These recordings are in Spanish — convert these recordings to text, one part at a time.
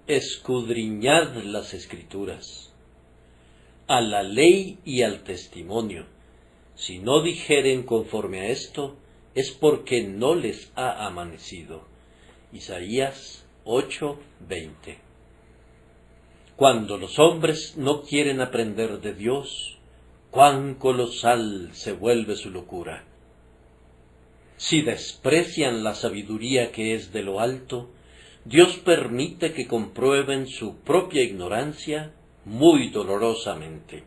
Escudriñad las Escrituras, a la ley y al testimonio. Si no dijeren conforme a esto, es porque no les ha amanecido. Isaías 8:20. Cuando los hombres no quieren aprender de Dios, cuán colosal se vuelve su locura. Si desprecian la sabiduría que es de lo alto, Dios permite que comprueben su propia ignorancia muy dolorosamente.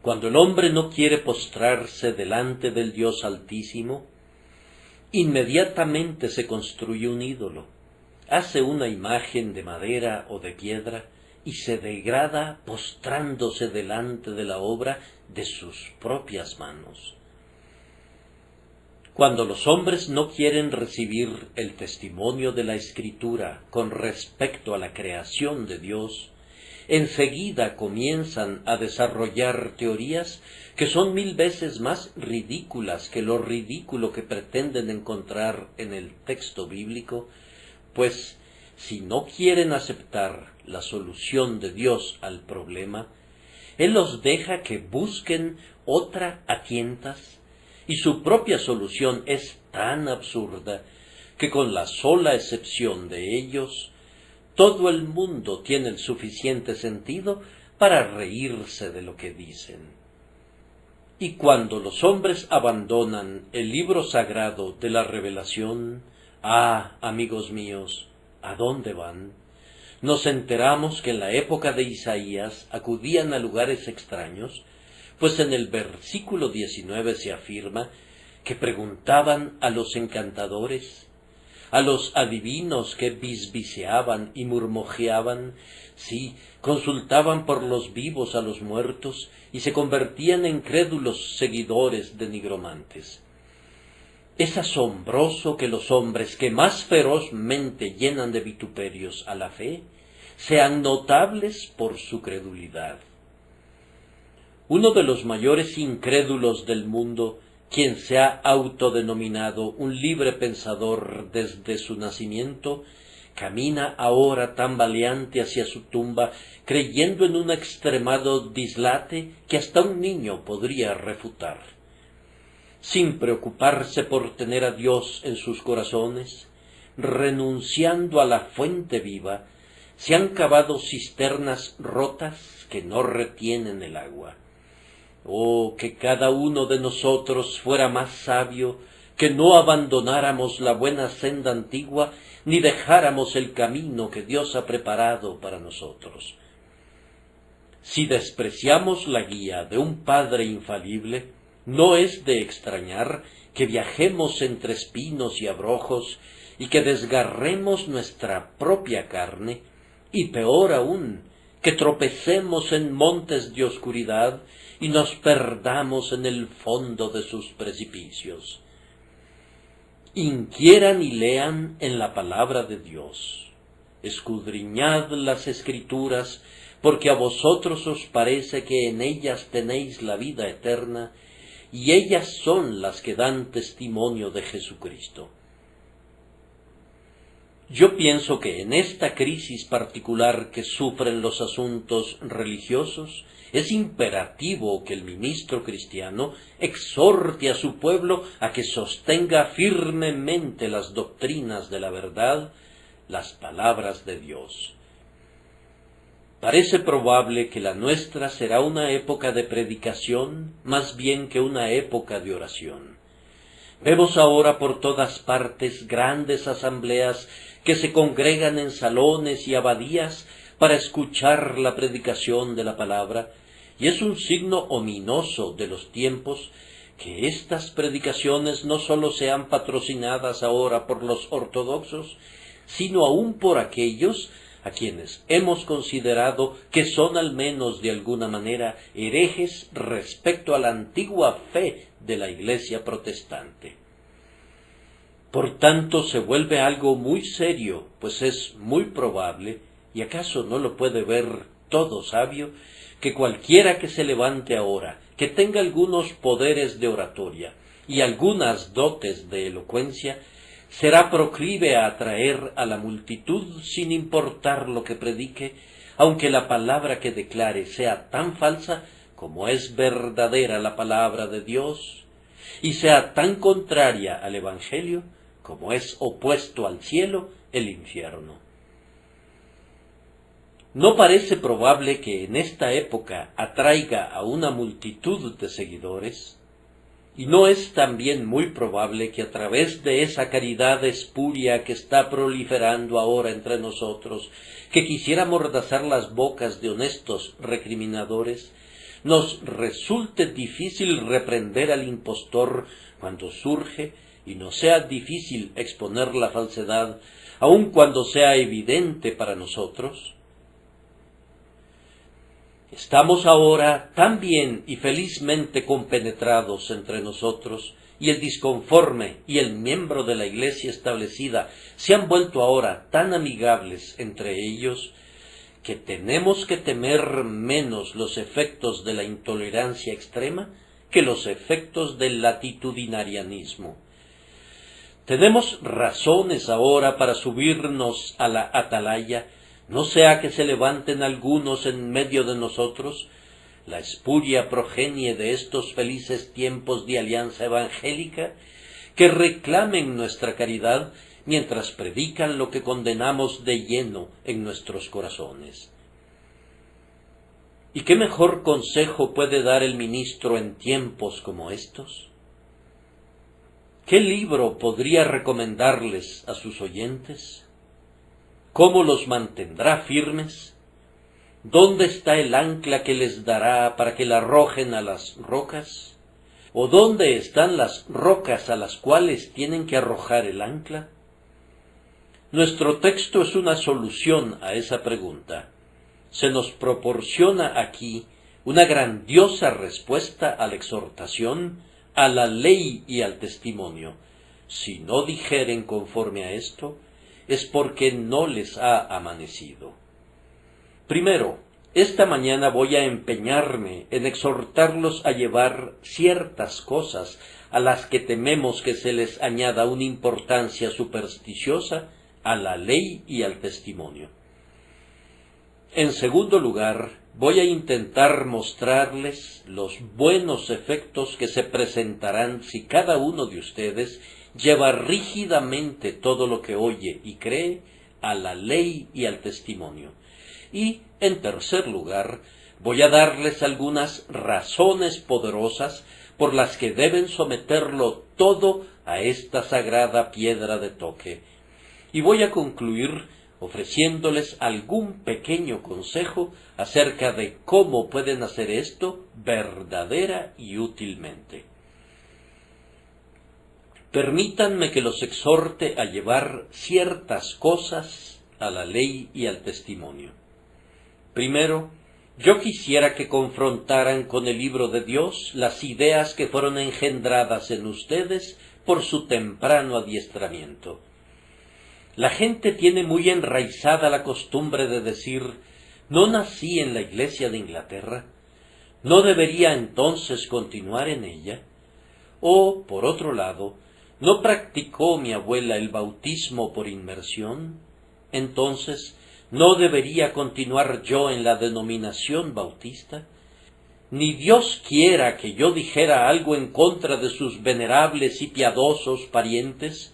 Cuando el hombre no quiere postrarse delante del Dios Altísimo, inmediatamente se construye un ídolo, hace una imagen de madera o de piedra y se degrada postrándose delante de la obra de sus propias manos. Cuando los hombres no quieren recibir el testimonio de la Escritura con respecto a la creación de Dios, enseguida comienzan a desarrollar teorías que son 1000 veces más ridículas que lo ridículo que pretenden encontrar en el texto bíblico, pues si no quieren aceptar la solución de Dios al problema, Él los deja que busquen otra a tientas, y su propia solución es tan absurda que con la sola excepción de ellos, todo el mundo tiene el suficiente sentido para reírse de lo que dicen. Y cuando los hombres abandonan el libro sagrado de la revelación, amigos míos, ¿a dónde van? Nos enteramos que en la época de Isaías acudían a lugares extraños, pues en el versículo 19 se afirma que preguntaban a los encantadores, a los adivinos que bisbiseaban y murmujeaban, sí, consultaban por los vivos a los muertos y se convertían en crédulos seguidores de nigromantes. Es asombroso que los hombres que más ferozmente llenan de vituperios a la fe sean notables por su credulidad. Uno de los mayores incrédulos del mundo, quien se ha autodenominado un libre pensador desde su nacimiento, camina ahora tambaleante hacia su tumba, creyendo en un extremado dislate que hasta un niño podría refutar. Sin preocuparse por tener a Dios en sus corazones, renunciando a la fuente viva, se han cavado cisternas rotas que no retienen el agua. Oh, que cada uno de nosotros fuera más sabio, que no abandonáramos la buena senda antigua, ni dejáramos el camino que Dios ha preparado para nosotros. Si despreciamos la guía de un Padre infalible, no es de extrañar que viajemos entre espinos y abrojos, y que desgarremos nuestra propia carne, y peor aún, que tropecemos en montes de oscuridad, y nos perdamos en el fondo de sus precipicios. Inquieran y lean en la palabra de Dios. Escudriñad las Escrituras, porque a vosotros os parece que en ellas tenéis la vida eterna, y ellas son las que dan testimonio de Jesucristo. Yo pienso que en esta crisis particular que sufren los asuntos religiosos, es imperativo que el ministro cristiano exhorte a su pueblo a que sostenga firmemente las doctrinas de la verdad, las palabras de Dios. Parece probable que la nuestra será una época de predicación más bien que una época de oración. Vemos ahora por todas partes grandes asambleas que se congregan en salones y abadías para escuchar la predicación de la palabra, y es un signo ominoso de los tiempos que estas predicaciones no sólo sean patrocinadas ahora por los ortodoxos, sino aún por aquellos a quienes hemos considerado que son al menos de alguna manera herejes respecto a la antigua fe de la Iglesia protestante. Por tanto, se vuelve algo muy serio, pues es muy probable, y acaso no lo puede ver todo sabio, que cualquiera que se levante ahora, que tenga algunos poderes de oratoria y algunas dotes de elocuencia, será proclive a atraer a la multitud sin importar lo que predique, aunque la palabra que declare sea tan falsa como es verdadera la palabra de Dios, y sea tan contraria al Evangelio como es opuesto al cielo el infierno. No parece probable que en esta época atraiga a una multitud de seguidores, y no es también muy probable que a través de esa caridad espuria que está proliferando ahora entre nosotros, que quisiera amordazar las bocas de honestos recriminadores, nos resulte difícil reprender al impostor cuando surge y nos sea difícil exponer la falsedad, aun cuando sea evidente para nosotros. Estamos ahora tan bien y felizmente compenetrados entre nosotros, y el disconforme y el miembro de la Iglesia establecida se han vuelto ahora tan amigables entre ellos, que tenemos que temer menos los efectos de la intolerancia extrema que los efectos del latitudinarianismo. Tenemos razones ahora para subirnos a la atalaya, no sea que se levanten algunos en medio de nosotros, la espuria progenie de estos felices tiempos de alianza evangélica, que reclamen nuestra caridad mientras predican lo que condenamos de lleno en nuestros corazones. ¿Y qué mejor consejo puede dar el ministro en tiempos como estos? ¿Qué libro podría recomendarles a sus oyentes? ¿Cómo los mantendrá firmes? ¿Dónde está el ancla que les dará para que la arrojen a las rocas? ¿O dónde están las rocas a las cuales tienen que arrojar el ancla? Nuestro texto es una solución a esa pregunta. Se nos proporciona aquí una grandiosa respuesta a la exhortación, a la ley y al testimonio. Si no dijeren conforme a esto, es porque no les ha amanecido. Primero, esta mañana voy a empeñarme en exhortarlos a llevar ciertas cosas a las que tememos que se les añada una importancia supersticiosa, a la ley y al testimonio. En segundo lugar, voy a intentar mostrarles los buenos efectos que se presentarán si cada uno de ustedes lleva rígidamente todo lo que oye y cree a la ley y al testimonio. Y, en tercer lugar, voy a darles algunas razones poderosas por las que deben someterlo todo a esta sagrada piedra de toque. Y voy a concluir ofreciéndoles algún pequeño consejo acerca de cómo pueden hacer esto verdadera y útilmente. Permítanme que los exhorte a llevar ciertas cosas a la ley y al testimonio. Primero, yo quisiera que confrontaran con el libro de Dios las ideas que fueron engendradas en ustedes por su temprano adiestramiento. La gente tiene muy enraizada la costumbre de decir: no nací en la Iglesia de Inglaterra, ¿no debería entonces continuar en ella? O, por otro lado, ¿no practicó mi abuela el bautismo por inmersión? Entonces, ¿no debería continuar yo en la denominación bautista? Ni Dios quiera que yo dijera algo en contra de sus venerables y piadosos parientes,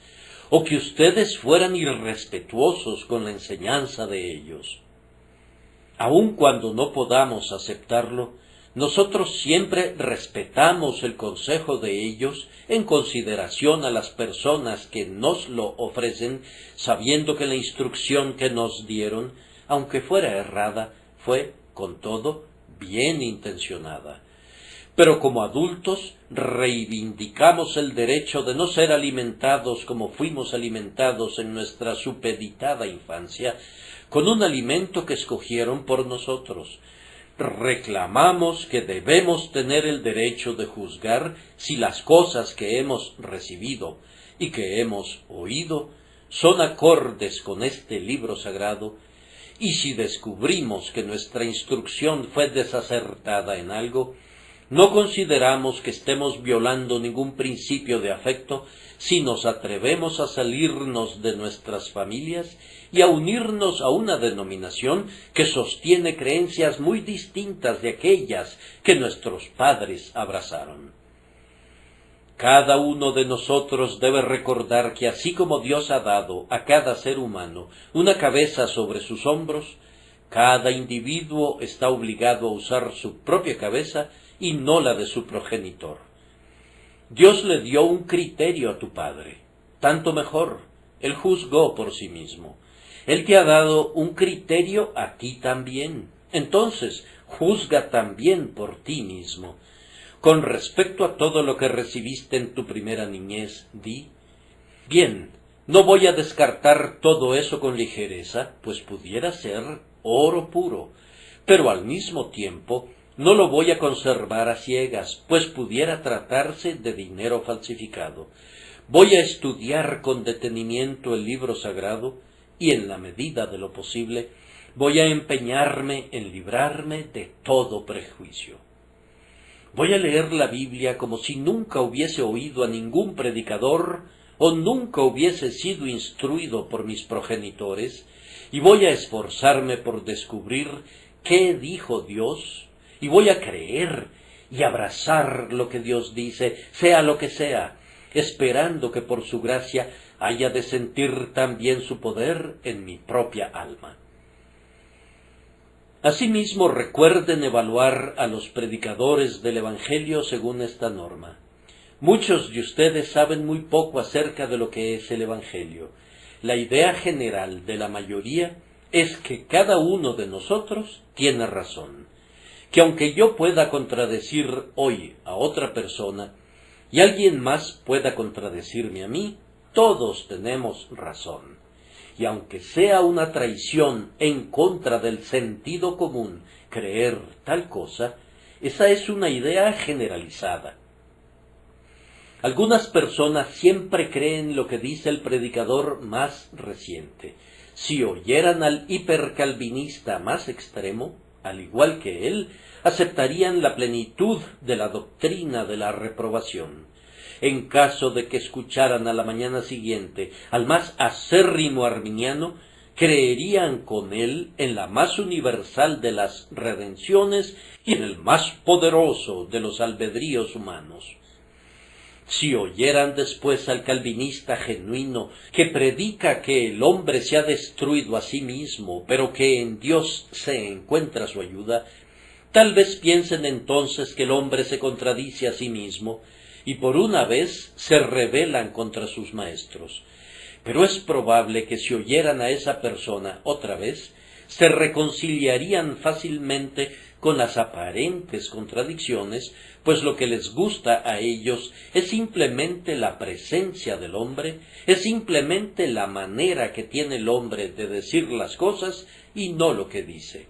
o que ustedes fueran irrespetuosos con la enseñanza de ellos. Aun cuando no podamos aceptarlo, nosotros siempre respetamos el consejo de ellos en consideración a las personas que nos lo ofrecen, sabiendo que la instrucción que nos dieron, aunque fuera errada, fue, con todo, bien intencionada. Pero como adultos reivindicamos el derecho de no ser alimentados como fuimos alimentados en nuestra supeditada infancia, con un alimento que escogieron por nosotros. Reclamamos que debemos tener el derecho de juzgar si las cosas que hemos recibido y que hemos oído son acordes con este libro sagrado, y si descubrimos que nuestra instrucción fue desacertada en algo, No consideramos que estemos violando ningún principio de afecto si nos atrevemos a salirnos de nuestras familias y a unirnos a una denominación que sostiene creencias muy distintas de aquellas que nuestros padres abrazaron. Cada uno de nosotros debe recordar que así como Dios ha dado a cada ser humano una cabeza sobre sus hombros, cada individuo está obligado a usar su propia cabeza y no la de su progenitor. Dios le dio un criterio a tu padre, tanto mejor, él juzgó por sí mismo. Él te ha dado un criterio a ti también, entonces juzga también por ti mismo. Con respecto a todo lo que recibiste en tu primera niñez, di: bien, no voy a descartar todo eso con ligereza, pues pudiera ser oro puro, pero al mismo tiempo no lo voy a conservar a ciegas, pues pudiera tratarse de dinero falsificado. Voy a estudiar con detenimiento el libro sagrado y, en la medida de lo posible, voy a empeñarme en librarme de todo prejuicio. Voy a leer la Biblia como si nunca hubiese oído a ningún predicador o nunca hubiese sido instruido por mis progenitores, y voy a esforzarme por descubrir qué dijo Dios, y voy a creer y abrazar lo que Dios dice, sea lo que sea, esperando que por su gracia haya de sentir también su poder en mi propia alma. Asimismo, recuerden evaluar a los predicadores del Evangelio según esta norma. Muchos de ustedes saben muy poco acerca de lo que es el Evangelio. La idea general de la mayoría es que cada uno de nosotros tiene razón, que aunque yo pueda contradecir hoy a otra persona y alguien más pueda contradecirme a mí, todos tenemos razón. Y aunque sea una traición en contra del sentido común creer tal cosa, esa es una idea generalizada. Algunas personas siempre creen lo que dice el predicador más reciente. Si oyeran al hipercalvinista más extremo, al igual que él, aceptarían la plenitud de la doctrina de la reprobación. En caso de que escucharan a la mañana siguiente al más acérrimo arminiano, creerían con él en la más universal de las redenciones y en el más poderoso de los albedríos humanos. Si oyeran después al calvinista genuino, que predica que el hombre se ha destruido a sí mismo, pero que en Dios se encuentra su ayuda, tal vez piensen entonces que el hombre se contradice a sí mismo, y por una vez se rebelan contra sus maestros. Pero es probable que si oyeran a esa persona otra vez, se reconciliarían fácilmente con las aparentes contradicciones, pues lo que les gusta a ellos es simplemente la presencia del hombre, es simplemente la manera que tiene el hombre de decir las cosas y no lo que dice.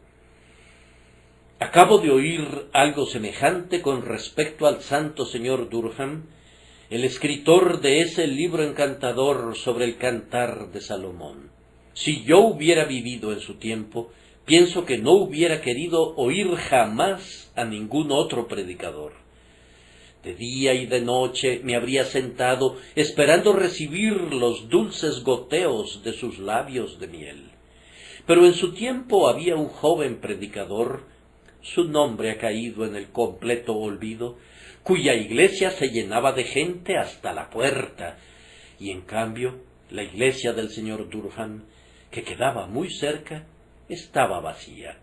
Acabo de oír algo semejante con respecto al santo señor Durham, el escritor de ese libro encantador sobre el Cantar de Salomón. Si yo hubiera vivido en su tiempo, pienso que no hubiera querido oír jamás a ningún otro predicador. De día y de noche me habría sentado esperando recibir los dulces goteos de sus labios de miel. Pero en su tiempo había un joven predicador, su nombre ha caído en el completo olvido, cuya iglesia se llenaba de gente hasta la puerta, y en cambio la iglesia del señor Durham, que quedaba muy cerca, estaba vacía.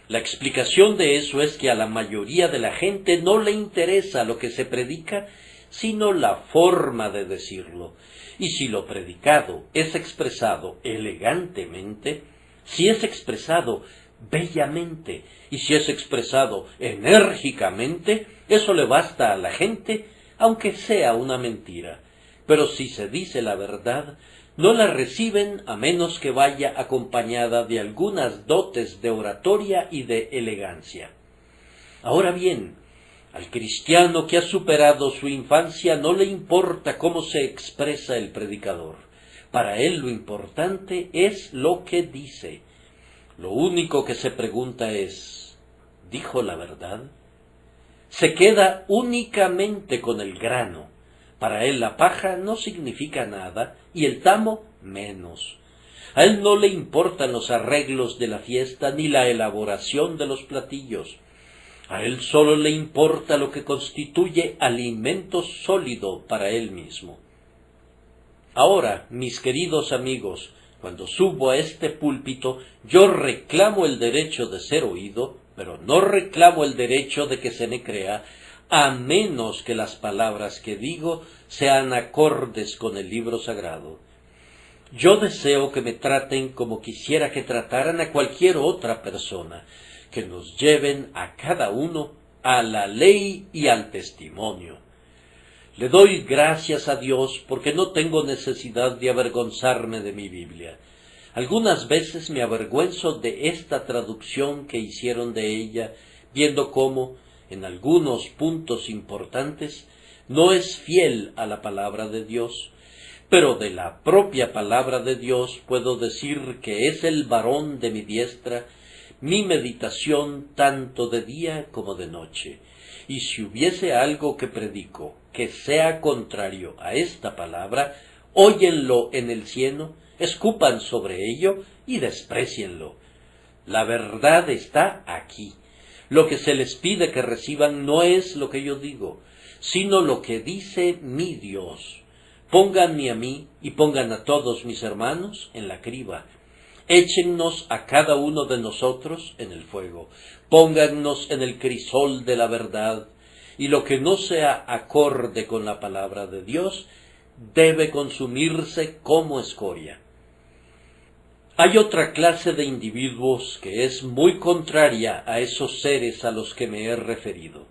La explicación de eso es que a la mayoría de la gente no le interesa lo que se predica, sino la forma de decirlo. Y si lo predicado es expresado elegantemente, si es expresado bellamente y si es expresado enérgicamente, eso le basta a la gente, aunque sea una mentira. Pero si se dice la verdad, no la reciben a menos que vaya acompañada de algunas dotes de oratoria y de elegancia. Ahora bien, al cristiano que ha superado su infancia no le importa cómo se expresa el predicador. Para él lo importante es lo que dice. Lo único que se pregunta es, ¿dijo la verdad? Se queda únicamente con el grano. Para él la paja no significa nada y el tamo menos. A él no le importan los arreglos de la fiesta ni la elaboración de los platillos. A él solo le importa lo que constituye alimento sólido para él mismo. Ahora, mis queridos amigos, cuando subo a este púlpito, yo reclamo el derecho de ser oído, pero no reclamo el derecho de que se me crea, a menos que las palabras que digo sean acordes con el libro sagrado. Yo deseo que me traten como quisiera que trataran a cualquier otra persona, que nos lleven a cada uno a la ley y al testimonio. Le doy gracias a Dios porque no tengo necesidad de avergonzarme de mi Biblia. Algunas veces me avergüenzo de esta traducción que hicieron de ella, viendo cómo, en algunos puntos importantes, no es fiel a la palabra de Dios. Pero de la propia palabra de Dios puedo decir que es el varón de mi diestra, mi meditación tanto de día como de noche. Y si hubiese algo que predico que sea contrario a esta palabra, óyenlo en el cielo, escupan sobre ello y desprécienlo. La verdad está aquí. Lo que se les pide que reciban no es lo que yo digo, sino lo que dice mi Dios. Pónganme a mí y pongan a todos mis hermanos en la criba. Échennos a cada uno de nosotros en el fuego. Póngannos en el crisol de la verdad. Y lo que no sea acorde con la palabra de Dios debe consumirse como escoria. Hay otra clase de individuos que es muy contraria a esos seres a los que me he referido.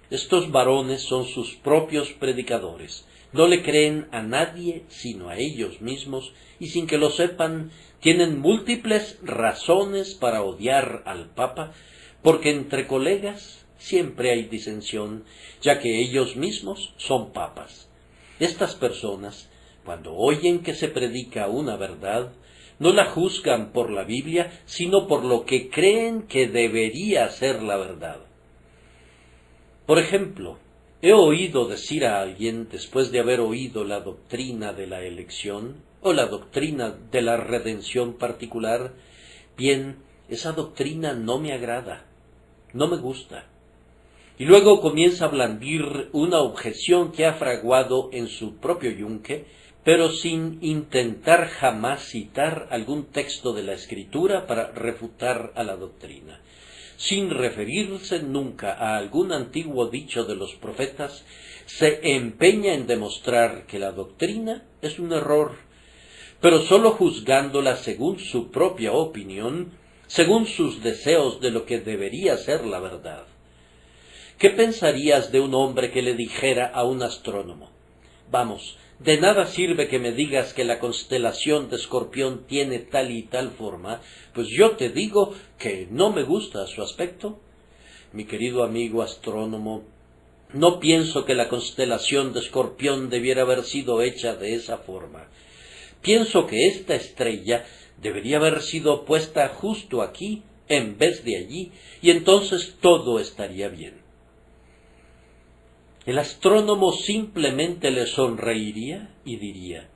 Estos varones son sus propios predicadores. No le creen a nadie sino a ellos mismos, y sin que lo sepan, tienen múltiples razones para odiar al Papa, porque entre colegas siempre hay disensión, ya que ellos mismos son papas. Estas personas, cuando oyen que se predica una verdad, no la juzgan por la Biblia, sino por lo que creen que debería ser la verdad. Por ejemplo, he oído decir a alguien, después de haber oído la doctrina de la elección, o la doctrina de la redención particular, bien, esa doctrina no me agrada, no me gusta. Y luego comienza a blandir una objeción que ha fraguado en su propio yunque, pero sin intentar jamás citar algún texto de la Escritura para refutar a la doctrina. Sin referirse nunca a algún antiguo dicho de los profetas, se empeña en demostrar que la doctrina es un error, pero sólo juzgándola según su propia opinión, según sus deseos de lo que debería ser la verdad. ¿Qué pensarías de un hombre que le dijera a un astrónomo: vamos, de nada sirve que me digas que la constelación de Escorpión tiene tal y tal forma, pues yo te digo que no me gusta su aspecto? Mi querido amigo astrónomo, no pienso que la constelación de Escorpión debiera haber sido hecha de esa forma. Pienso que esta estrella debería haber sido puesta justo aquí, en vez de allí, y entonces todo estaría bien. El astrónomo simplemente le sonreiría y diría: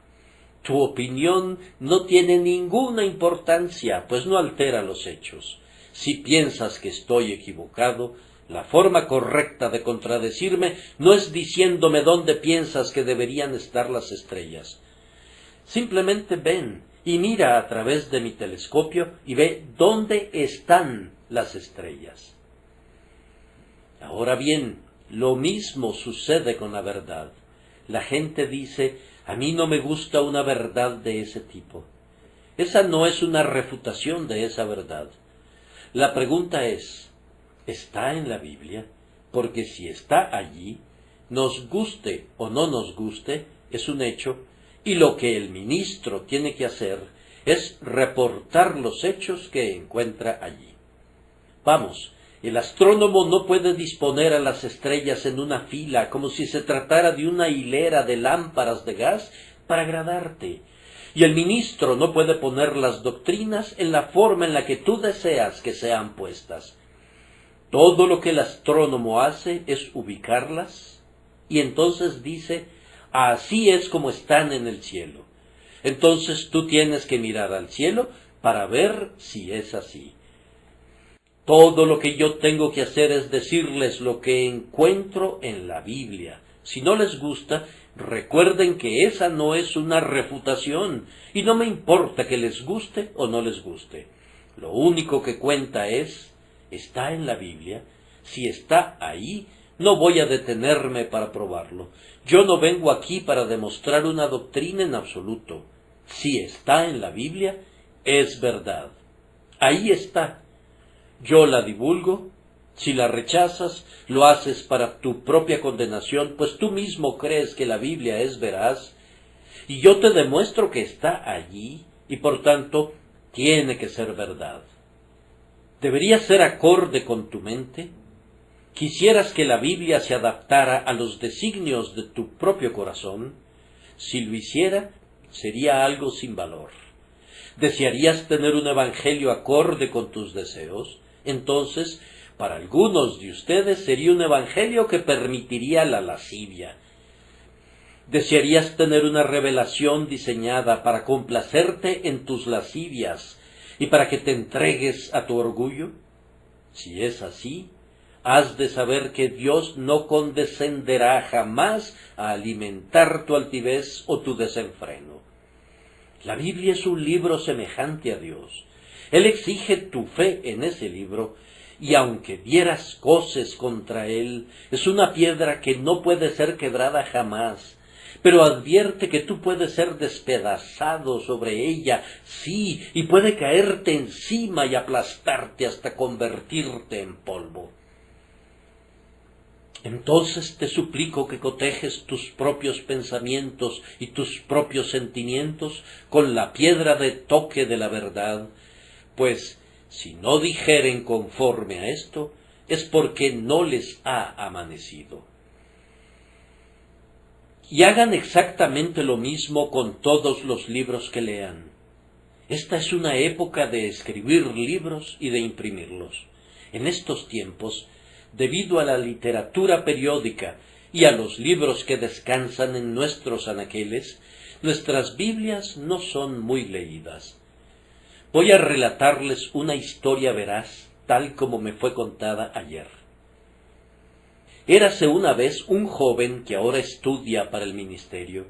tu opinión no tiene ninguna importancia, pues no altera los hechos. Si piensas que estoy equivocado, la forma correcta de contradecirme no es diciéndome dónde piensas que deberían estar las estrellas. Simplemente ven y mira a través de mi telescopio y ve dónde están las estrellas. Ahora bien, lo mismo sucede con la verdad. La gente dice: a mí no me gusta una verdad de ese tipo. Esa no es una refutación de esa verdad. La pregunta es: ¿está en la Biblia? Porque si está allí, nos guste o no nos guste, es un hecho, y lo que el ministro tiene que hacer es reportar los hechos que encuentra allí. Vamos, el astrónomo no puede disponer a las estrellas en una fila como si se tratara de una hilera de lámparas de gas para agradarte. Y el ministro no puede poner las doctrinas en la forma en la que tú deseas que sean puestas. Todo lo que el astrónomo hace es ubicarlas y entonces dice, así es como están en el cielo. Entonces tú tienes que mirar al cielo para ver si es así. Todo lo que yo tengo que hacer es decirles lo que encuentro en la Biblia. Si no les gusta, recuerden que esa no es una refutación y no me importa que les guste o no les guste. Lo único que cuenta es, ¿está en la Biblia? Si está ahí, no voy a detenerme para probarlo. Yo no vengo aquí para demostrar una doctrina en absoluto. Si está en la Biblia, es verdad. Ahí está. Yo la divulgo. Si la rechazas, lo haces para tu propia condenación, pues tú mismo crees que la Biblia es veraz, y yo te demuestro que está allí, y por tanto, tiene que ser verdad. ¿Debería ser acorde con tu mente? ¿Quisieras que la Biblia se adaptara a los designios de tu propio corazón? Si lo hiciera, sería algo sin valor. ¿Desearías tener un evangelio acorde con tus deseos? Entonces, para algunos de ustedes sería un evangelio que permitiría la lascivia. ¿Desearías tener una revelación diseñada para complacerte en tus lascivias y para que te entregues a tu orgullo? Si es así, has de saber que Dios no condescenderá jamás a alimentar tu altivez o tu desenfreno. La Biblia es un libro semejante a Dios. Él exige tu fe en ese libro, y aunque dieras coces contra él, es una piedra que no puede ser quebrada jamás, pero advierte que tú puedes ser despedazado sobre ella, sí, y puede caerte encima y aplastarte hasta convertirte en polvo. Entonces te suplico que cotejes tus propios pensamientos y tus propios sentimientos con la piedra de toque de la verdad, pues si no dijeren conforme a esto, es porque no les ha amanecido. Y hagan exactamente lo mismo con todos los libros que lean. Esta es una época de escribir libros y de imprimirlos. En estos tiempos, debido a la literatura periódica y a los libros que descansan en nuestros anaqueles, nuestras Biblias no son muy leídas. Voy a relatarles una historia veraz, tal como me fue contada ayer. Érase una vez un joven que ahora estudia para el ministerio,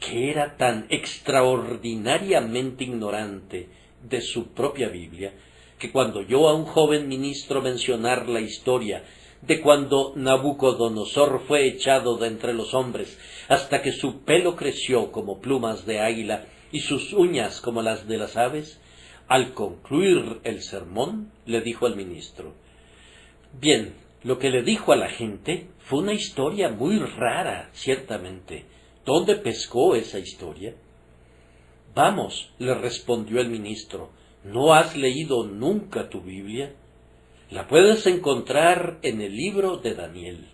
que era tan extraordinariamente ignorante de su propia Biblia, que cuando oyó a un joven ministro mencionar la historia de cuando Nabucodonosor fue echado de entre los hombres, hasta que su pelo creció como plumas de águila y sus uñas como las de las aves, al concluir el sermón, le dijo al ministro: bien, lo que le dijo a la gente fue una historia muy rara, ciertamente. ¿Dónde pescó esa historia? Vamos, le respondió el ministro, ¿no has leído nunca tu Biblia? La puedes encontrar en el libro de Daniel.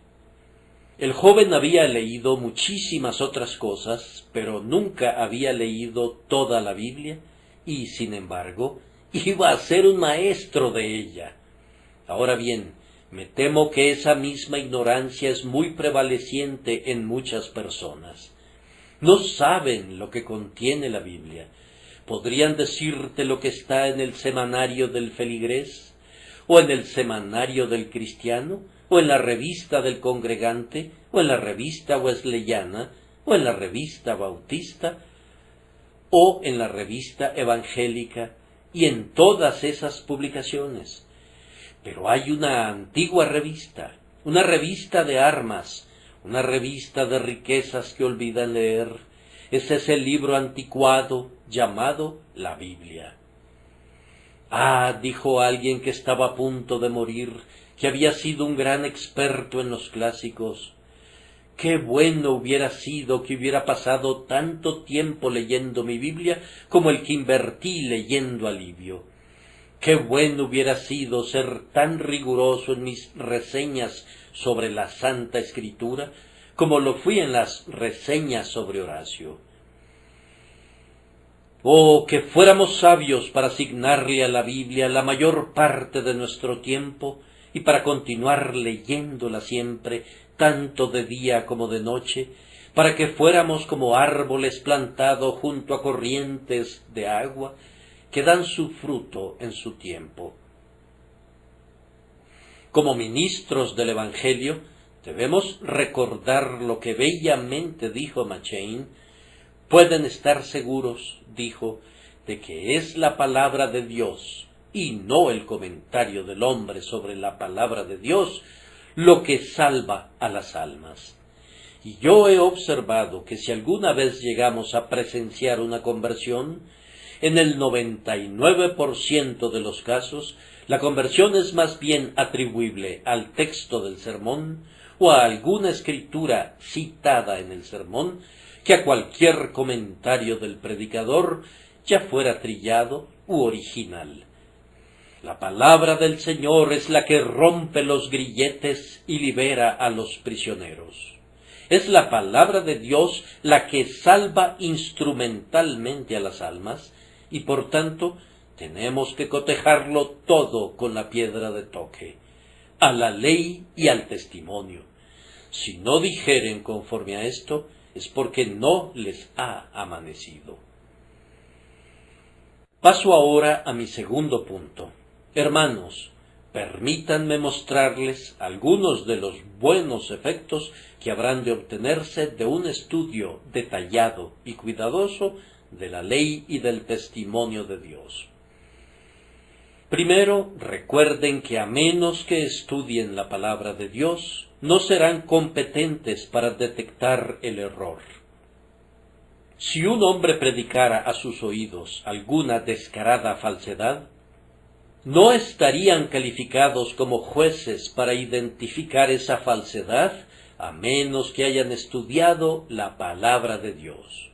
El joven había leído muchísimas otras cosas, pero nunca había leído toda la Biblia, y sin embargo, iba a ser un maestro de ella. Ahora bien, me temo que esa misma ignorancia es muy prevaleciente en muchas personas. No saben lo que contiene la Biblia. ¿Podrían decirte lo que está en el semanario del feligrés? ¿O en el semanario del cristiano? ¿O en la revista del congregante? ¿O en la revista wesleyana? ¿O en la revista bautista? ¿O en la revista evangélica? Y en todas esas publicaciones. Pero hay una antigua revista, una revista de armas, una revista de riquezas que olvidan leer. Ese es el libro anticuado llamado la Biblia. Ah, dijo alguien que estaba a punto de morir, que había sido un gran experto en los clásicos. Qué bueno hubiera sido que hubiera pasado tanto tiempo leyendo mi Biblia como el que invertí leyendo a Livio. Qué bueno hubiera sido ser tan riguroso en mis reseñas sobre la Santa Escritura como lo fui en las reseñas sobre Horacio. Oh, que fuéramos sabios para asignarle a la Biblia la mayor parte de nuestro tiempo y para continuar leyéndola siempre, tanto de día como de noche, para que fuéramos como árboles plantados junto a corrientes de agua, que dan su fruto en su tiempo. Como ministros del Evangelio, debemos recordar lo que bellamente dijo McCheyne. Pueden estar seguros, dijo, de que es la palabra de Dios, y no el comentario del hombre sobre la palabra de Dios, lo que salva a las almas. Y yo he observado que si alguna vez llegamos a presenciar una conversión, en el 99% de los casos, la conversión es más bien atribuible al texto del sermón o a alguna escritura citada en el sermón que a cualquier comentario del predicador, ya fuera trillado u original. La palabra del Señor es la que rompe los grilletes y libera a los prisioneros. Es la palabra de Dios la que salva instrumentalmente a las almas, y por tanto tenemos que cotejarlo todo con la piedra de toque, a la ley y al testimonio. Si no dijeren conforme a esto, es porque no les ha amanecido. Paso ahora a mi segundo punto. Hermanos, permítanme mostrarles algunos de los buenos efectos que habrán de obtenerse de un estudio detallado y cuidadoso de la ley y del testimonio de Dios. Primero, recuerden que a menos que estudien la palabra de Dios, no serán competentes para detectar el error. Si un hombre predicara a sus oídos alguna descarada falsedad, no estarían calificados como jueces para identificar esa falsedad a menos que hayan estudiado la palabra de Dios.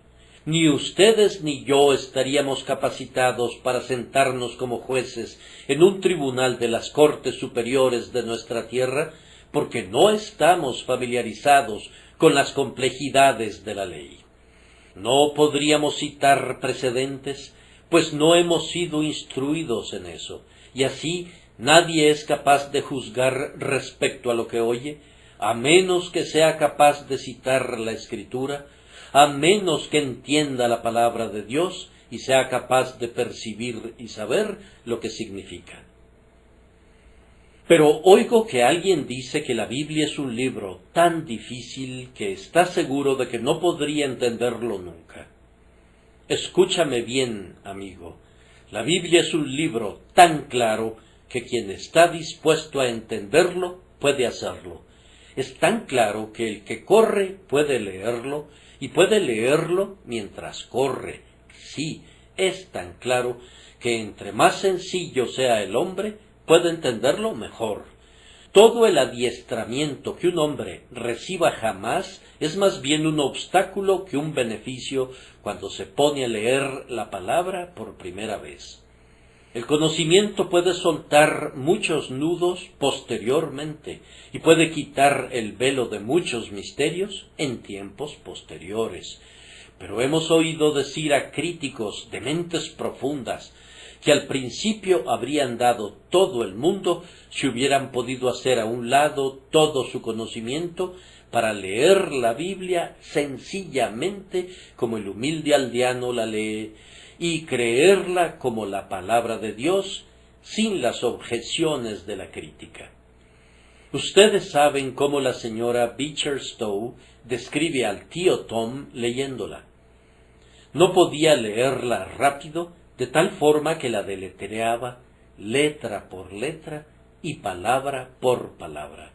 Ni ustedes ni yo estaríamos capacitados para sentarnos como jueces en un tribunal de las Cortes Superiores de nuestra tierra, porque no estamos familiarizados con las complejidades de la ley. No podríamos citar precedentes, pues no hemos sido instruidos en eso, y así nadie es capaz de juzgar respecto a lo que oye, a menos que sea capaz de citar la Escritura, a menos que entienda la palabra de Dios y sea capaz de percibir y saber lo que significa. Pero oigo que alguien dice que la Biblia es un libro tan difícil que está seguro de que no podría entenderlo nunca. Escúchame bien, amigo. La Biblia es un libro tan claro que quien está dispuesto a entenderlo puede hacerlo. Es tan claro que el que corre puede leerlo, y puede leerlo mientras corre. Sí, es tan claro que entre más sencillo sea el hombre, puede entenderlo mejor. Todo el adiestramiento que un hombre reciba jamás es más bien un obstáculo que un beneficio cuando se pone a leer la palabra por primera vez. El conocimiento puede soltar muchos nudos posteriormente y puede quitar el velo de muchos misterios en tiempos posteriores. Pero hemos oído decir a críticos de mentes profundas que al principio habrían dado todo el mundo si hubieran podido hacer a un lado todo su conocimiento para leer la Biblia sencillamente como el humilde aldeano la lee, y creerla como la palabra de Dios sin las objeciones de la crítica. Ustedes saben cómo la señora Beecher Stowe describe al tío Tom leyéndola. No podía leerla rápido, de tal forma que la deletreaba letra por letra y palabra por palabra.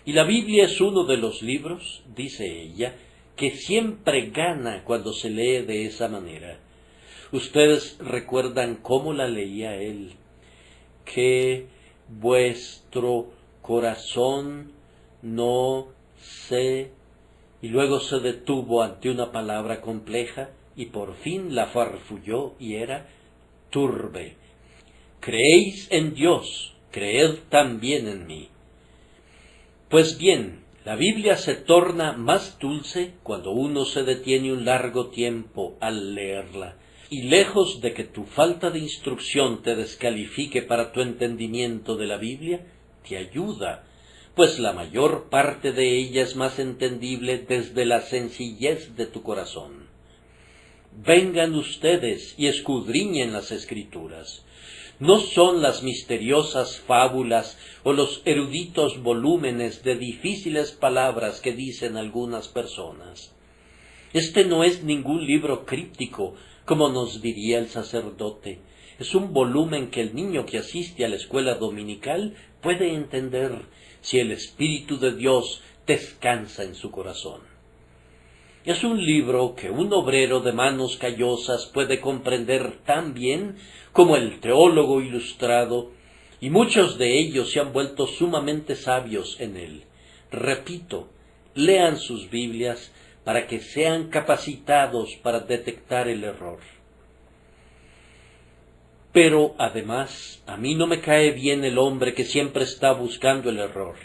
Y la Biblia es uno de los libros, dice ella, que siempre gana cuando se lee de esa manera. Ustedes recuerdan cómo la leía él. Que vuestro corazón no se... Y luego se detuvo ante una palabra compleja y por fin la farfulló y era turbe. Creéis en Dios, creed también en mí. Pues bien, la Biblia se torna más dulce cuando uno se detiene un largo tiempo al leerla. Y lejos de que tu falta de instrucción te descalifique para tu entendimiento de la Biblia, te ayuda, pues la mayor parte de ella es más entendible desde la sencillez de tu corazón. Vengan ustedes y escudriñen las Escrituras. No son las misteriosas fábulas o los eruditos volúmenes de difíciles palabras que dicen algunas personas. Este no es ningún libro críptico, como nos diría el sacerdote. Es un volumen que el niño que asiste a la escuela dominical puede entender si el Espíritu de Dios descansa en su corazón. Es un libro que un obrero de manos callosas puede comprender tan bien como el teólogo ilustrado, y muchos de ellos se han vuelto sumamente sabios en él. Repito, lean sus Biblias para que sean capacitados para detectar el error. Pero, además, a mí no me cae bien el hombre que siempre está buscando el error.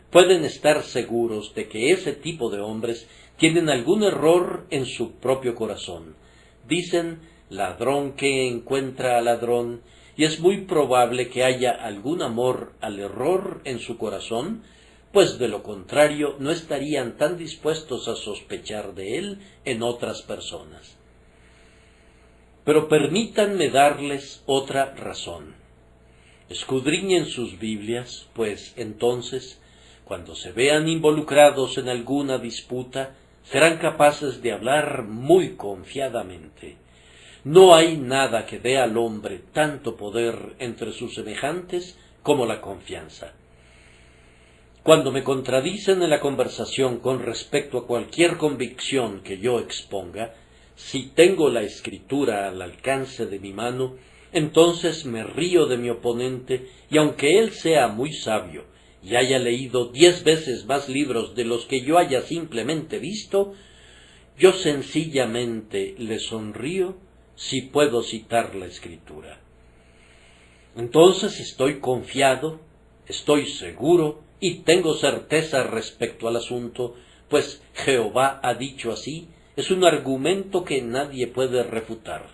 Pueden estar seguros de que ese tipo de hombres tienen algún error en su propio corazón. Dicen, ladrón que encuentra al ladrón, y es muy probable que haya algún amor al error en su corazón, pues de lo contrario no estarían tan dispuestos a sospechar de él en otras personas. Pero permítanme darles otra razón. Escudriñen sus Biblias, pues entonces, cuando se vean involucrados en alguna disputa, serán capaces de hablar muy confiadamente. No hay nada que dé al hombre tanto poder entre sus semejantes como la confianza. Cuando me contradicen en la conversación con respecto a cualquier convicción que yo exponga, si tengo la Escritura al alcance de mi mano, entonces me río de mi oponente, y aunque él sea muy sabio y haya leído 10 veces más libros de los que yo haya simplemente visto, yo sencillamente le sonrío si puedo citar la Escritura. Entonces estoy confiado, estoy seguro y tengo certeza respecto al asunto, pues Jehová ha dicho así. Es un argumento que nadie puede refutar.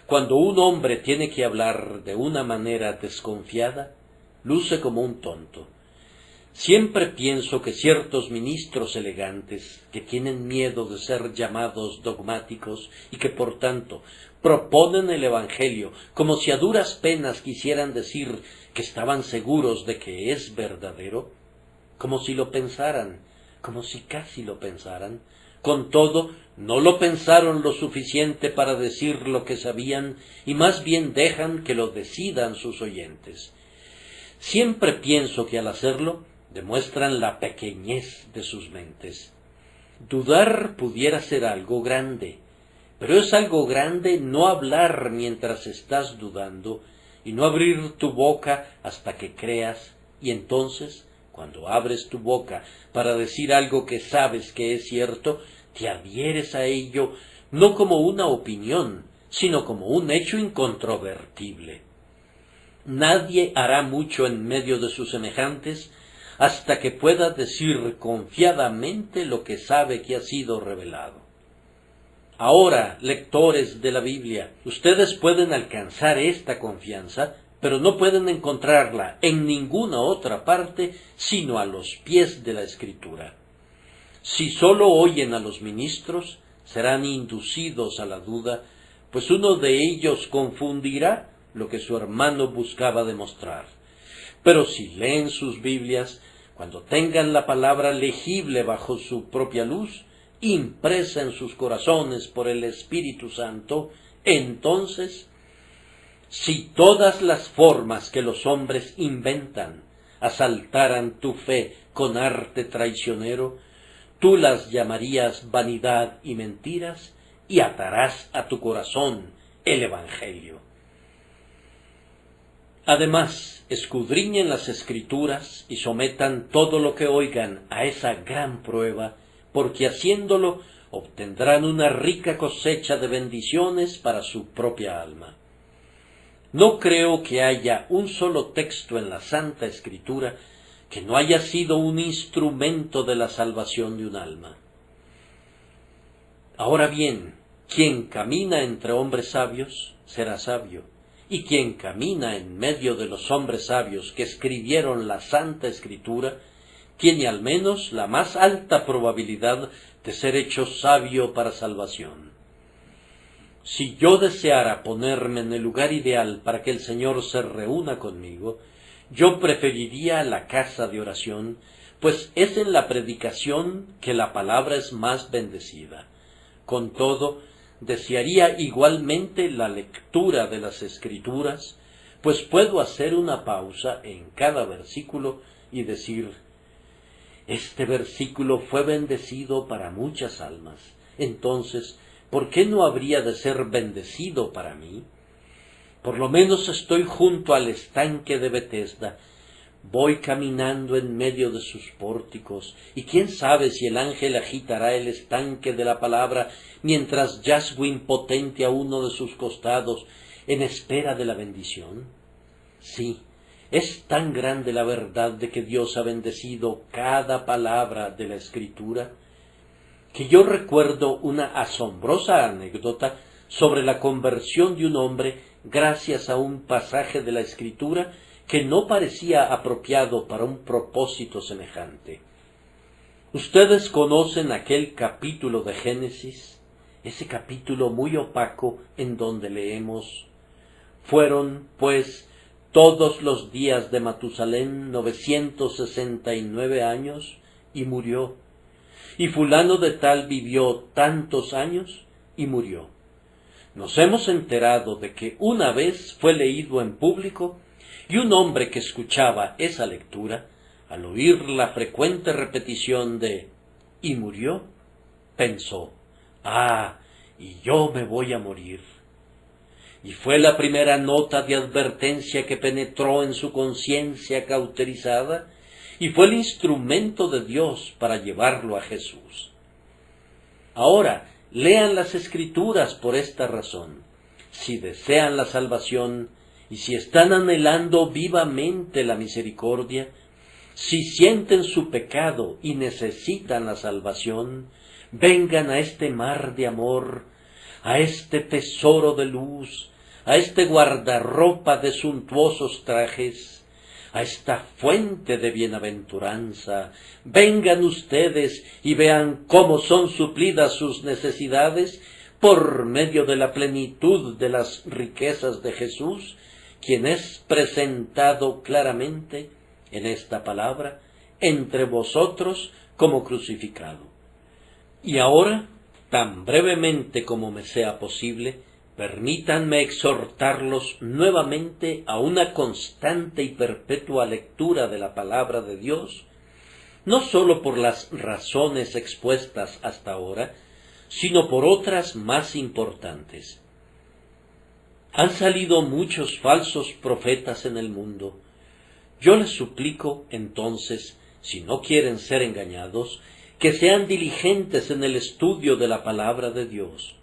Cuando un hombre tiene que hablar de una manera desconfiada, luce como un tonto. Siempre pienso que ciertos ministros elegantes, que tienen miedo de ser llamados dogmáticos y que por tanto proponen el Evangelio como si a duras penas quisieran decir que estaban seguros de que es verdadero, como si lo pensaran, como si casi lo pensaran, con todo, no lo pensaron lo suficiente para decir lo que sabían y más bien dejan que lo decidan sus oyentes. Siempre pienso que al hacerlo demuestran la pequeñez de sus mentes. Dudar pudiera ser algo grande, pero es algo grande no hablar mientras estás dudando y no abrir tu boca hasta que creas, y entonces, cuando abres tu boca para decir algo que sabes que es cierto, te adhieres a ello no como una opinión, sino como un hecho incontrovertible. Nadie hará mucho en medio de sus semejantes hasta que pueda decir confiadamente lo que sabe que ha sido revelado. Ahora, lectores de la Biblia, ustedes pueden alcanzar esta confianza, pero no pueden encontrarla en ninguna otra parte sino a los pies de la Escritura. Si sólo oyen a los ministros, serán inducidos a la duda, pues uno de ellos confundirá lo que su hermano buscaba demostrar. Pero si leen sus Biblias, cuando tengan la palabra legible bajo su propia luz, impresa en sus corazones por el Espíritu Santo, entonces, si todas las formas que los hombres inventan asaltaran tu fe con arte traicionero, tú las llamarías vanidad y mentiras y atarás a tu corazón el Evangelio. Además, escudriñen las Escrituras y sometan todo lo que oigan a esa gran prueba, porque haciéndolo obtendrán una rica cosecha de bendiciones para su propia alma. No creo que haya un solo texto en la Santa Escritura que no haya sido un instrumento de la salvación de un alma. Ahora bien, quien camina entre hombres sabios será sabio, y quien camina en medio de los hombres sabios que escribieron la Santa Escritura, tiene al menos la más alta probabilidad de ser hecho sabio para salvación. Si yo deseara ponerme en el lugar ideal para que el Señor se reúna conmigo, yo preferiría la casa de oración, pues es en la predicación que la palabra es más bendecida. Con todo, desearía igualmente la lectura de las Escrituras, pues puedo hacer una pausa en cada versículo y decir: este versículo fue bendecido para muchas almas. Entonces, ¿por qué no habría de ser bendecido para mí? Por lo menos estoy junto al estanque de Betesda. Voy caminando en medio de sus pórticos, y quién sabe si el ángel agitará el estanque de la palabra mientras yazgo impotente a uno de sus costados, en espera de la bendición. Sí, es tan grande la verdad de que Dios ha bendecido cada palabra de la Escritura, que yo recuerdo una asombrosa anécdota sobre la conversión de un hombre gracias a un pasaje de la Escritura que no parecía apropiado para un propósito semejante. Ustedes conocen aquel capítulo de Génesis, ese capítulo muy opaco en donde leemos: fueron, pues, todos los días de Matusalén 969 años, y murió. Y fulano de tal vivió tantos años, y murió. Nos hemos enterado de que una vez fue leído en público, y un hombre que escuchaba esa lectura, al oír la frecuente repetición de «y murió», pensó: «Ah, y yo me voy a morir». Y fue la primera nota de advertencia que penetró en su conciencia cauterizada, y fue el instrumento de Dios para llevarlo a Jesús. Ahora, lean las Escrituras por esta razón. Si desean la salvación, y si están anhelando vivamente la misericordia, si sienten su pecado y necesitan la salvación, vengan a este mar de amor, a este tesoro de luz, a este guardarropa de suntuosos trajes, a esta fuente de bienaventuranza. Vengan ustedes y vean cómo son suplidas sus necesidades por medio de la plenitud de las riquezas de Jesús, quien es presentado claramente en esta palabra entre vosotros como crucificado. Y ahora, tan brevemente como me sea posible, permítanme exhortarlos nuevamente a una constante y perpetua lectura de la palabra de Dios, no sólo por las razones expuestas hasta ahora, sino por otras más importantes. Han salido muchos falsos profetas en el mundo. Yo les suplico, entonces, si no quieren ser engañados, que sean diligentes en el estudio de la palabra de Dios.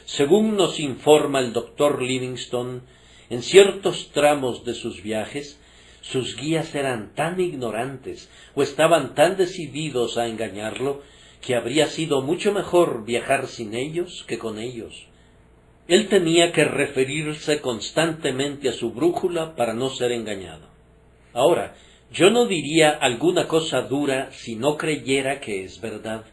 Según nos informa el doctor Livingstone, en ciertos tramos de sus viajes, sus guías eran tan ignorantes o estaban tan decididos a engañarlo, que habría sido mucho mejor viajar sin ellos que con ellos. Él tenía que referirse constantemente a su brújula para no ser engañado. Ahora, yo no diría alguna cosa dura si no creyera que es verdad,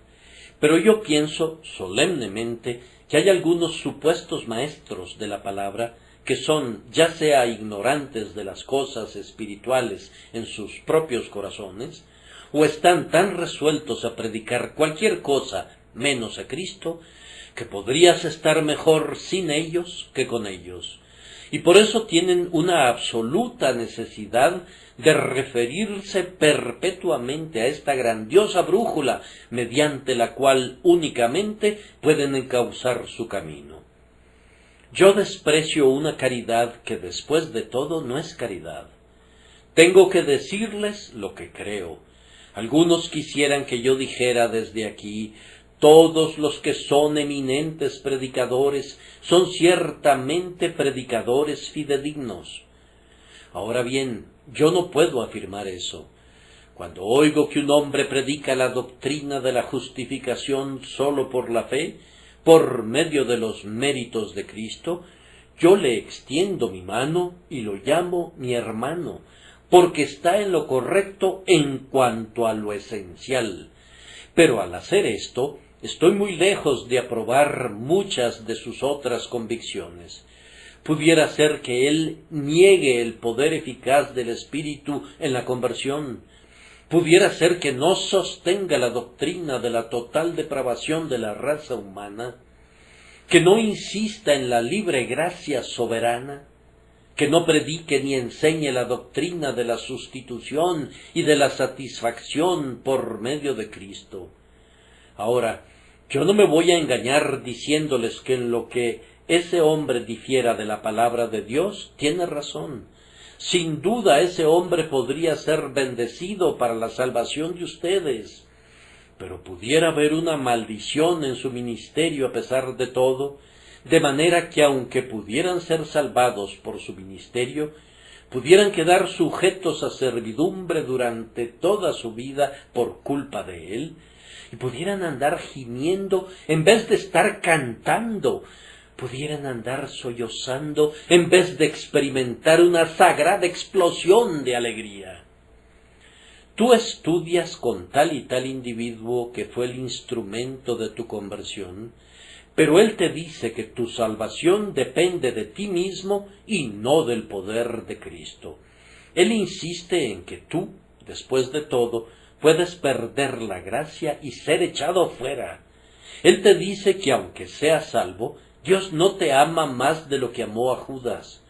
pero yo pienso solemnemente que hay algunos supuestos maestros de la palabra que son ya sea ignorantes de las cosas espirituales en sus propios corazones, o están tan resueltos a predicar cualquier cosa menos a Cristo, que podrías estar mejor sin ellos que con ellos, y por eso tienen una absoluta necesidad de referirse perpetuamente a esta grandiosa brújula, mediante la cual únicamente pueden encauzar su camino. Yo desprecio una caridad que después de todo no es caridad. Tengo que decirles lo que creo. Algunos quisieran que yo dijera desde aquí: todos los que son eminentes predicadores son ciertamente predicadores fidedignos. Ahora bien, yo no puedo afirmar eso. Cuando oigo que un hombre predica la doctrina de la justificación solo por la fe, por medio de los méritos de Cristo, yo le extiendo mi mano y lo llamo mi hermano, porque está en lo correcto en cuanto a lo esencial. Pero al hacer esto, estoy muy lejos de aprobar muchas de sus otras convicciones. Pudiera ser que él niegue el poder eficaz del Espíritu en la conversión. Pudiera ser que no sostenga la doctrina de la total depravación de la raza humana, que no insista en la libre gracia soberana, que no predique ni enseñe la doctrina de la sustitución y de la satisfacción por medio de Cristo. Ahora, yo no me voy a engañar diciéndoles que en lo que ese hombre difiera de la palabra de Dios, tiene razón. Sin duda ese hombre podría ser bendecido para la salvación de ustedes, pero pudiera haber una maldición en su ministerio a pesar de todo, de manera que aunque pudieran ser salvados por su ministerio, pudieran quedar sujetos a servidumbre durante toda su vida por culpa de él, y pudieran andar gimiendo en vez de estar cantando, pudieran andar sollozando en vez de experimentar una sagrada explosión de alegría. Tú estudias con tal y tal individuo que fue el instrumento de tu conversión, pero él te dice que tu salvación depende de ti mismo y no del poder de Cristo. Él insiste en que tú, después de todo, puedes perder la gracia y ser echado fuera. Él te dice que aunque seas salvo, Dios no te ama más de lo que amó a Judas,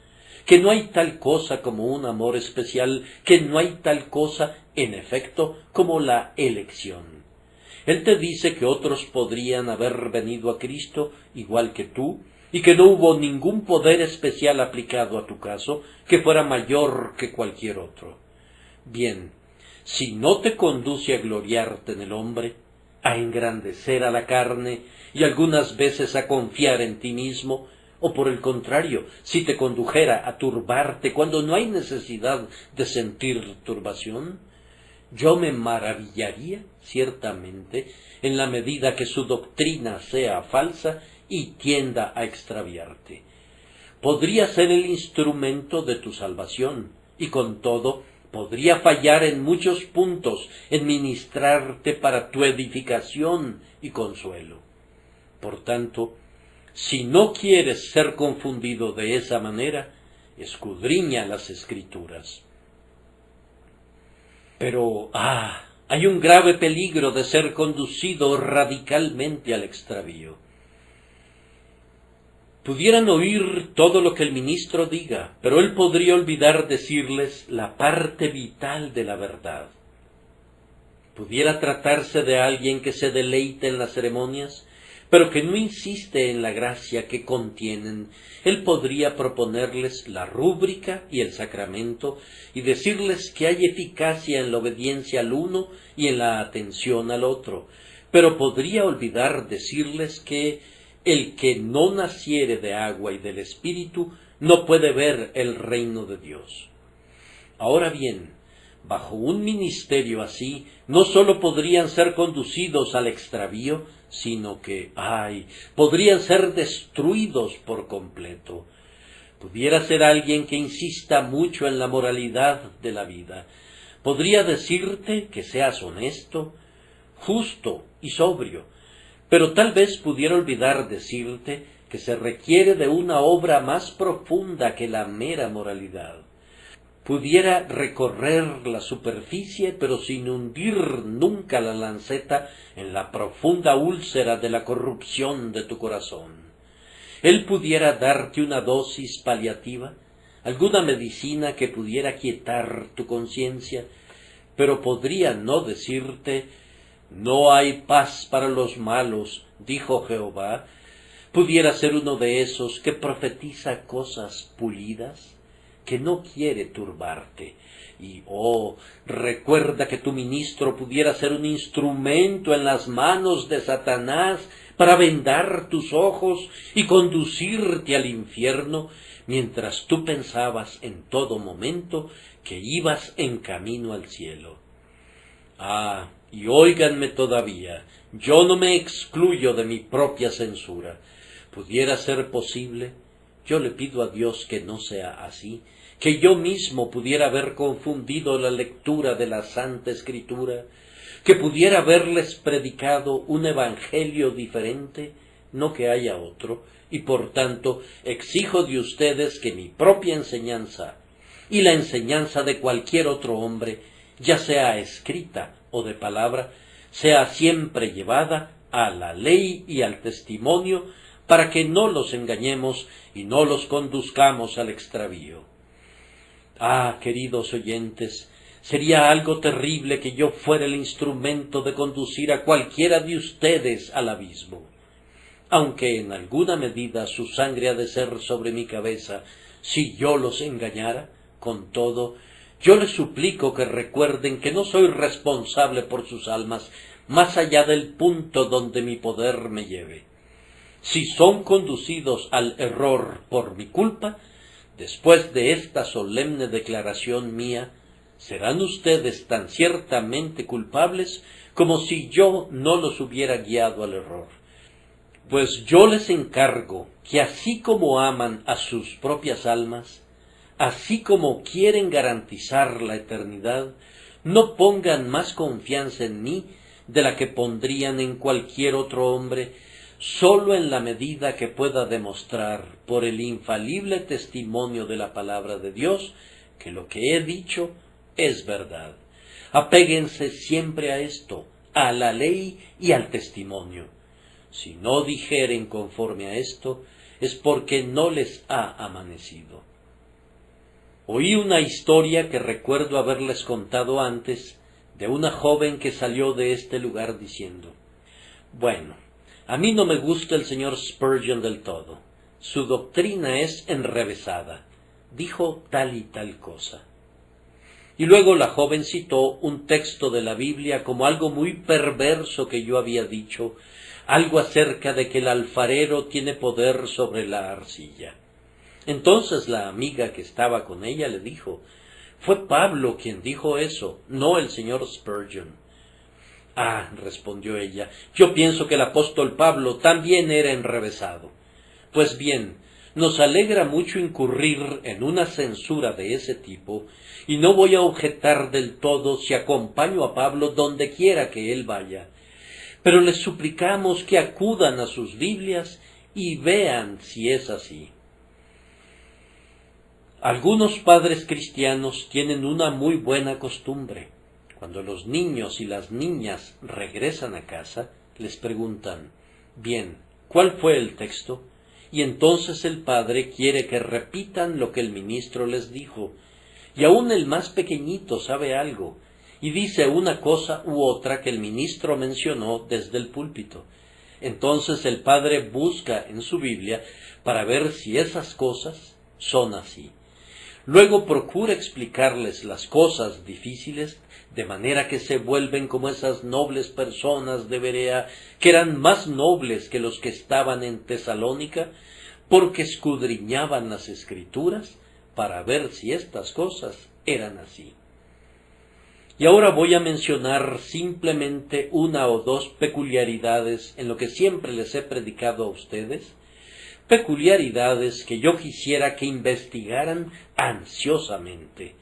que no hay tal cosa como un amor especial, que no hay tal cosa, en efecto, como la elección. Él te dice que otros podrían haber venido a Cristo igual que tú, y que no hubo ningún poder especial aplicado a tu caso que fuera mayor que cualquier otro. Bien, si no te conduce a gloriarte en el hombre, a engrandecer a la carne y algunas veces a confiar en ti mismo, o por el contrario, si te condujera a turbarte cuando no hay necesidad de sentir turbación, yo me maravillaría, ciertamente, en la medida que su doctrina sea falsa y tienda a extraviarte. Podría ser el instrumento de tu salvación, y con todo, podría fallar en muchos puntos en ministrarte para tu edificación y consuelo. Por tanto, si no quieres ser confundido de esa manera, escudriña las Escrituras. Pero, hay un grave peligro de ser conducido radicalmente al extravío. Pudieran oír todo lo que el ministro diga, pero él podría olvidar decirles la parte vital de la verdad. Pudiera tratarse de alguien que se deleite en las ceremonias, pero que no insiste en la gracia que contienen. Él podría proponerles la rúbrica y el sacramento y decirles que hay eficacia en la obediencia al uno y en la atención al otro, pero podría olvidar decirles que el que no naciere de agua y del Espíritu no puede ver el reino de Dios. Ahora bien, bajo un ministerio así, no sólo podrían ser conducidos al extravío, sino que, podrían ser destruidos por completo. Pudiera ser alguien que insista mucho en la moralidad de la vida. Podría decirte que seas honesto, justo y sobrio, pero tal vez pudiera olvidar decirte que se requiere de una obra más profunda que la mera moralidad. Pudiera recorrer la superficie, pero sin hundir nunca la lanceta en la profunda úlcera de la corrupción de tu corazón. Él pudiera darte una dosis paliativa, alguna medicina que pudiera quietar tu conciencia, pero podría no decirte: no hay paz para los malos, dijo Jehová. Pudiera ser uno de esos que profetiza cosas pulidas, que no quiere turbarte. Y, recuerda que tu ministro pudiera ser un instrumento en las manos de Satanás para vendar tus ojos y conducirte al infierno, mientras tú pensabas en todo momento que ibas en camino al cielo. Y óiganme todavía, yo no me excluyo de mi propia censura. Pudiera ser posible, Yo le pido a Dios que no sea así, que yo mismo pudiera haber confundido la lectura de la Santa Escritura, que pudiera haberles predicado un evangelio diferente, no que haya otro, y por tanto exijo de ustedes que mi propia enseñanza y la enseñanza de cualquier otro hombre, ya sea escrita o de palabra, sea siempre llevada a la ley y al testimonio, para que no los engañemos y no los conduzcamos al extravío. Ah, queridos oyentes, sería algo terrible que yo fuera el instrumento de conducir a cualquiera de ustedes al abismo. Aunque en alguna medida su sangre ha de ser sobre mi cabeza, si yo los engañara, con todo, yo les suplico que recuerden que no soy responsable por sus almas, más allá del punto donde mi poder me lleve. Si son conducidos al error por mi culpa, después de esta solemne declaración mía, serán ustedes tan ciertamente culpables como si yo no los hubiera guiado al error. Pues yo les encargo que así como aman a sus propias almas, así como quieren garantizar la eternidad, no pongan más confianza en mí de la que pondrían en cualquier otro hombre, sólo en la medida que pueda demostrar por el infalible testimonio de la palabra de Dios que lo que he dicho es verdad. Apéguense siempre a esto, a la ley y al testimonio. Si no dijeren conforme a esto, es porque no les ha amanecido. Oí una historia que recuerdo haberles contado antes, de una joven que salió de este lugar diciendo: bueno, a mí no me gusta el señor Spurgeon del todo. Su doctrina es enrevesada. Dijo tal y tal cosa. Y luego la joven citó un texto de la Biblia como algo muy perverso que yo había dicho, algo acerca de que el alfarero tiene poder sobre la arcilla. Entonces la amiga que estaba con ella le dijo: fue Pablo quien dijo eso, no el señor Spurgeon. Ah, respondió ella, yo pienso que el apóstol Pablo también era enrevesado. Pues bien, nos alegra mucho incurrir en una censura de ese tipo, y no voy a objetar del todo si acompaño a Pablo donde quiera que él vaya. Pero les suplicamos que acudan a sus Biblias y vean si es así. Algunos padres cristianos tienen una muy buena costumbre. Cuando los niños y las niñas regresan a casa, les preguntan: bien, ¿cuál fue el texto? Y entonces el padre quiere que repitan lo que el ministro les dijo, y aún el más pequeñito sabe algo, y dice una cosa u otra que el ministro mencionó desde el púlpito. Entonces el padre busca en su Biblia para ver si esas cosas son así. Luego procura explicarles las cosas difíciles, de manera que se vuelven como esas nobles personas de Berea, que eran más nobles que los que estaban en Tesalónica, porque escudriñaban las Escrituras para ver si estas cosas eran así. Y ahora voy a mencionar simplemente una o dos peculiaridades en lo que siempre les he predicado a ustedes, peculiaridades que yo quisiera que investigaran ansiosamente.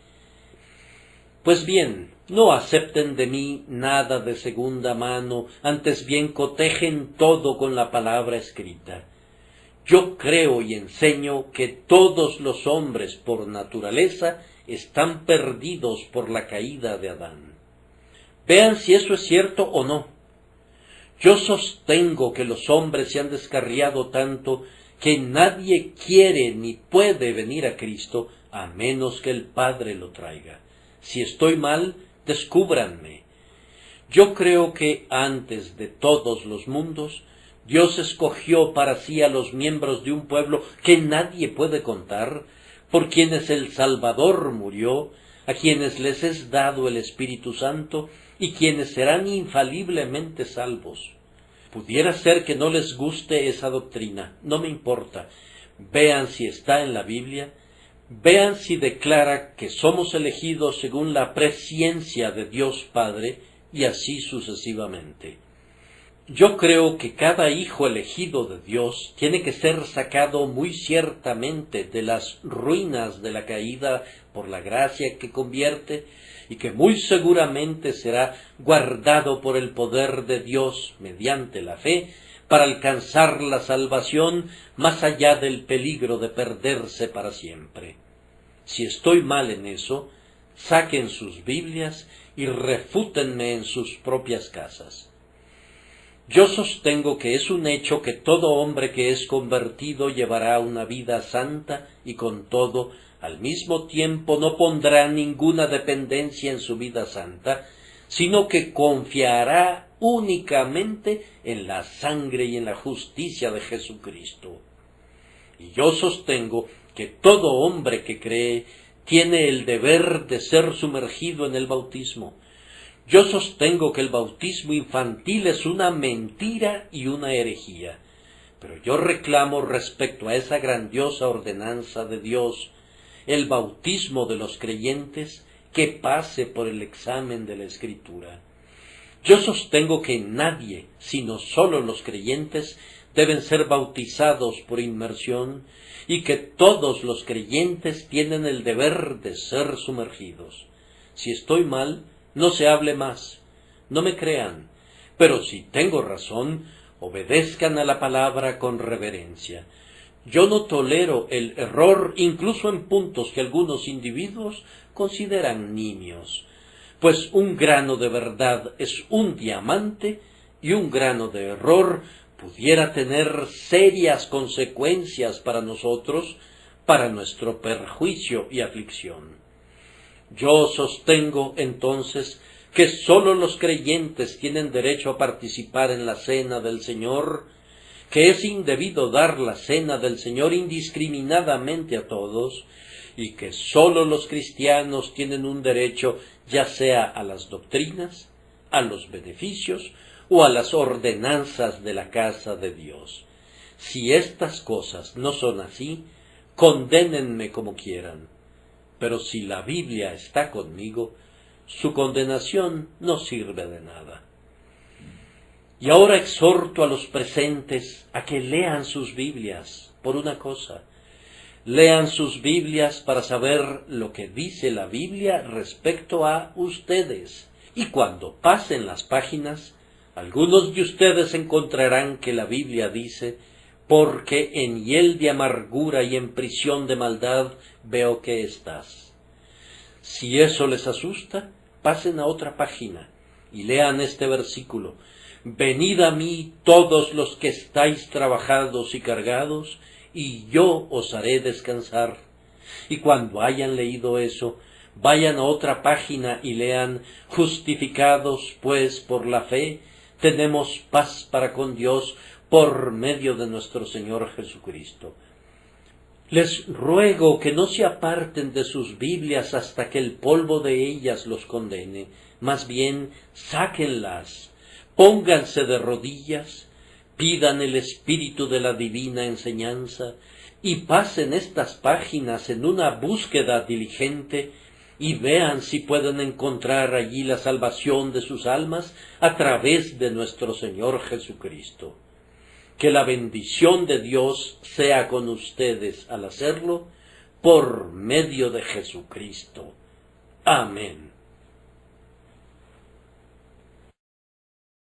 Pues bien, no acepten de mí nada de segunda mano, antes bien cotejen todo con la palabra escrita. Yo creo y enseño que todos los hombres por naturaleza están perdidos por la caída de Adán. Vean si eso es cierto o no. Yo sostengo que los hombres se han descarriado tanto que nadie quiere ni puede venir a Cristo a menos que el Padre lo traiga. Si estoy mal, descúbranme. Yo creo que antes de todos los mundos, Dios escogió para sí a los miembros de un pueblo que nadie puede contar, por quienes el Salvador murió, a quienes les es dado el Espíritu Santo y quienes serán infaliblemente salvos. Pudiera ser que no les guste esa doctrina, no me importa. Vean si está en la Biblia, vean si declara que somos elegidos según la presciencia de Dios Padre, y así sucesivamente. Yo creo que cada hijo elegido de Dios tiene que ser sacado muy ciertamente de las ruinas de la caída por la gracia que convierte, y que muy seguramente será guardado por el poder de Dios mediante la fe para alcanzar la salvación más allá del peligro de perderse para siempre. Si estoy mal en eso, saquen sus Biblias y refútenme en sus propias casas. Yo sostengo que es un hecho que todo hombre que es convertido llevará una vida santa y con todo, al mismo tiempo no pondrá ninguna dependencia en su vida santa, sino que confiará únicamente en la sangre y en la justicia de Jesucristo. Y yo sostengo que todo hombre que cree tiene el deber de ser sumergido en el bautismo. Yo sostengo que el bautismo infantil es una mentira y una herejía, pero yo reclamo respecto a esa grandiosa ordenanza de Dios, el bautismo de los creyentes, que pase por el examen de la Escritura. Yo sostengo que nadie, sino sólo los creyentes, deben ser bautizados por inmersión, y que todos los creyentes tienen el deber de ser sumergidos. Si estoy mal, no se hable más, no me crean, pero si tengo razón, obedezcan a la palabra con reverencia. Yo no tolero el error incluso en puntos que algunos individuos consideran nimios, pues un grano de verdad es un diamante y un grano de error pudiera tener serias consecuencias para nosotros, para nuestro perjuicio y aflicción. Yo sostengo, entonces, que sólo los creyentes tienen derecho a participar en la cena del Señor, que es indebido dar la cena del Señor indiscriminadamente a todos, y que sólo los cristianos tienen un derecho ya sea a las doctrinas, a los beneficios o a las ordenanzas de la casa de Dios. Si estas cosas no son así, condénenme como quieran. Pero si la Biblia está conmigo, su condenación no sirve de nada. Y ahora exhorto a los presentes a que lean sus Biblias por una cosa. Lean sus Biblias para saber lo que dice la Biblia respecto a ustedes. Y cuando pasen las páginas, algunos de ustedes encontrarán que la Biblia dice: porque en hiel de amargura y en prisión de maldad veo que estás. Si eso les asusta, pasen a otra página y lean este versículo: venid a mí todos los que estáis trabajados y cargados, y yo os haré descansar. Y cuando hayan leído eso, vayan a otra página y lean: justificados pues por la fe, tenemos paz para con Dios por medio de nuestro Señor Jesucristo. Les ruego que no se aparten de sus Biblias hasta que el polvo de ellas los condene, más bien sáquenlas, pónganse de rodillas, pidan el espíritu de la divina enseñanza y pasen estas páginas en una búsqueda diligente y vean si pueden encontrar allí la salvación de sus almas a través de nuestro Señor Jesucristo. Que la bendición de Dios sea con ustedes al hacerlo, por medio de Jesucristo. Amén.